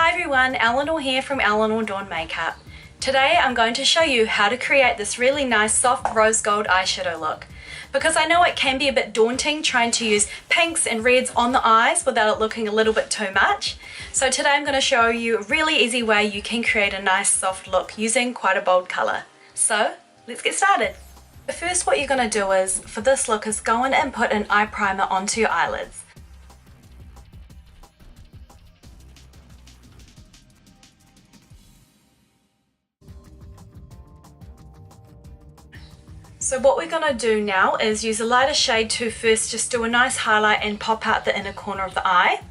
Hi everyone, Eleanor here from Eleanor Dorn Makeup. Today I'm going to show you how to create this really nice soft rose gold eyeshadow look. Because I know it can be a bit daunting trying to use pinks and reds on the eyes without it looking a little bit too much. So today I'm going to show you a really easy way you can create a nice soft look using quite a bold colour. So let's get started. First, what you're going to do is, for this look, is go in and put an eye primer onto your eyelids. So what we're going to do now is use a lighter shade to first just do a nice highlight and pop out the inner corner of the eye.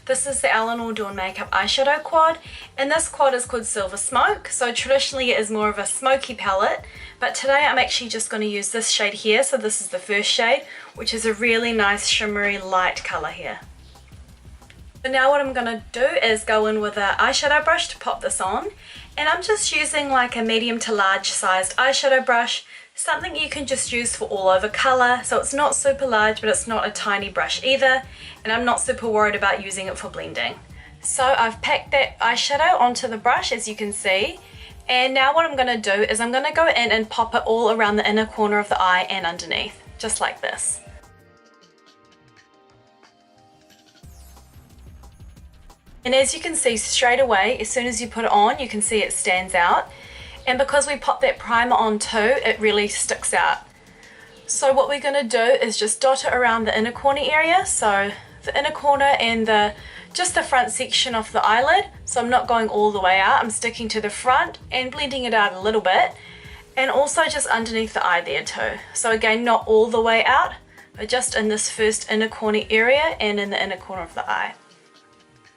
This is the Eleanor Dorn Makeup Eyeshadow quad, and this quad is called Silver Smoke. So traditionally it is more of a smoky palette, but today I'm actually just going to use this shade here. So this is the first shade, which is a really nice shimmery light colour here. So now what I'm going to do is go in with an eyeshadow brush to pop this on, and I'm just using like a medium to large sized eyeshadow brush. Something you can just use for all over colour, so it's not super large but it's not a tiny brush either, and I'm not super worried about using it for blending. So I've packed that eyeshadow onto the brush, as you can see, and now what I'm going to do is I'm going to go in and pop it all around the inner corner of the eye and underneath, just like this. And as you can see straight away, as soon as you put it on, you can see it stands out. And because we popped that primer on too, it really sticks out. So what we're going to do is just dot it around the inner corner area. So the inner corner and just the front section of the eyelid. So I'm not going all the way out. I'm sticking to the front and blending it out a little bit. And also just underneath the eye there too. So again, not all the way out, but just in this first inner corner area and in the inner corner of the eye.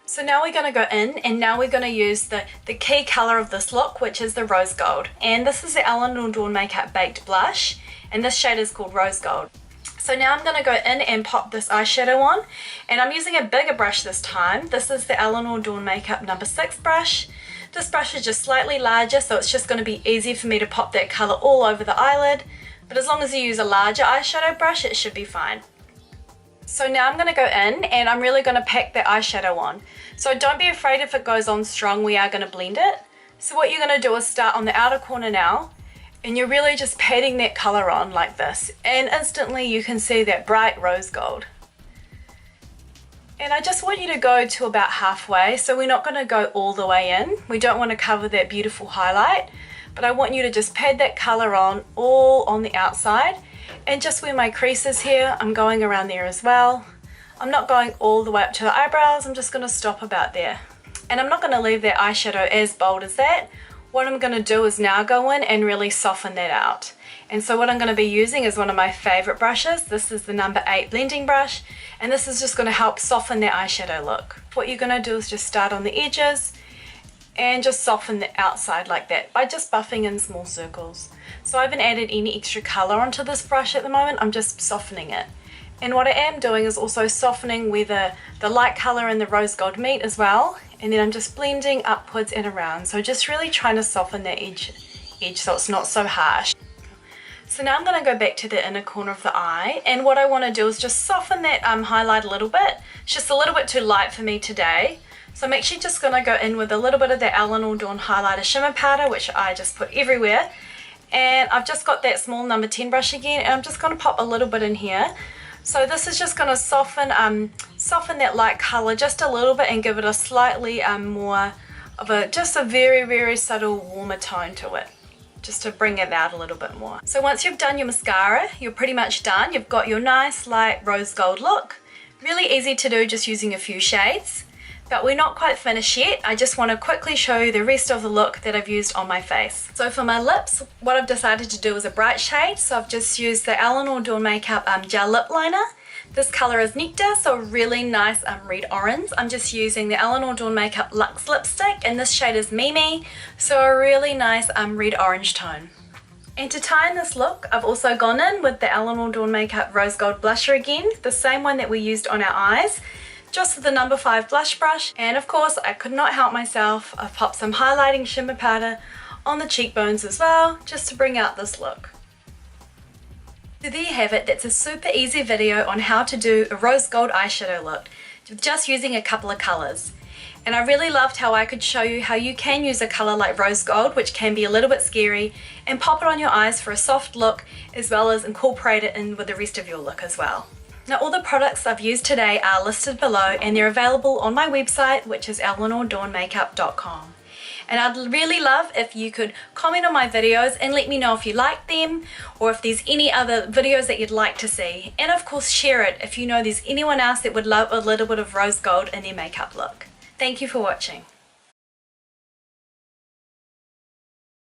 So now we're going to go in, and now we're going to use the key colour of this look, which is the rose gold. And this is the Eleanor Dorn Makeup Baked Blush, and this shade is called rose gold. So now I'm going to go in and pop this eyeshadow on, and I'm using a bigger brush this time. This is the Eleanor Dorn Makeup No. 6 brush. This brush is just slightly larger, so it's just going to be easy for me to pop that colour all over the eyelid. But as long as you use a larger eyeshadow brush, it should be fine. So now I'm going to go in and I'm really going to pack the eyeshadow on. So don't be afraid if it goes on strong, we are going to blend it. So what you're going to do is start on the outer corner now, and you're really just patting that colour on like this. And instantly you can see that bright rose gold. And I just want you to go to about halfway, so we're not going to go all the way in. We don't want to cover that beautiful highlight, but I want you to just pad that colour on all on the outside. And just where my crease is here, I'm going around there as well. I'm not going all the way up to the eyebrows, I'm just going to stop about there. And I'm not going to leave that eyeshadow as bold as that. What I'm going to do is now go in and really soften that out. And so what I'm going to be using is one of my favourite brushes. This is the No. 8 blending brush, and this is just going to help soften that eyeshadow look. What you're going to do is just start on the edges and just soften the outside like that by just buffing in small circles. So I haven't added any extra colour onto this brush at the moment, I'm just softening it. And what I am doing is also softening where the light colour and the rose gold meet as well, and then I'm just blending upwards and around, so just really trying to soften that edge so it's not so harsh. So now I'm going to go back to the inner corner of the eye, and what I want to do is just soften that highlight a little bit. It's just a little bit too light for me today. So I'm actually just going to go in with a little bit of the Eleanor Dorn Highlighter Shimmer Powder, which I just put everywhere. And I've just got that small No. 10 brush again, and I'm just going to pop a little bit in here. So this is just going to soften that light colour just a little bit and give it a slightly more of just a very, very subtle warmer tone to it, just to bring it out a little bit more. So once you've done your mascara, you're pretty much done. You've got your nice light rose gold look. Really easy to do, just using a few shades. But we're not quite finished yet. I just want to quickly show you the rest of the look that I've used on my face. So for my lips, what I've decided to do is a bright shade. So I've just used the Eleanor Dorn Makeup Gel Lip Liner. This colour is Nectar, so really nice red orange. I'm just using the Eleanor Dorn Makeup Luxe lipstick, and this shade is Mimi, so a really nice red orange tone. And to tie in this look, I've also gone in with the Eleanor Dorn Makeup Rose Gold Blusher again, the same one that we used on our eyes. Just with the No. 5 blush brush, and of course I could not help myself. I've popped some highlighting shimmer powder on the cheekbones as well, just to bring out this look. So there you have it. That's a super easy video on how to do a rose gold eyeshadow look, just using a couple of colours. And I really loved how I could show you how you can use a color like rose gold, which can be a little bit scary, and pop it on your eyes for a soft look, as well as incorporate it in with the rest of your look as well. Now all the products I've used today are listed below, and they're available on my website, which is eleanorDornMakeup.com. And I'd really love if you could comment on my videos and let me know if you like them, or if there's any other videos that you'd like to see. And of course share it if you know there's anyone else that would love a little bit of rose gold in their makeup look. Thank you for watching.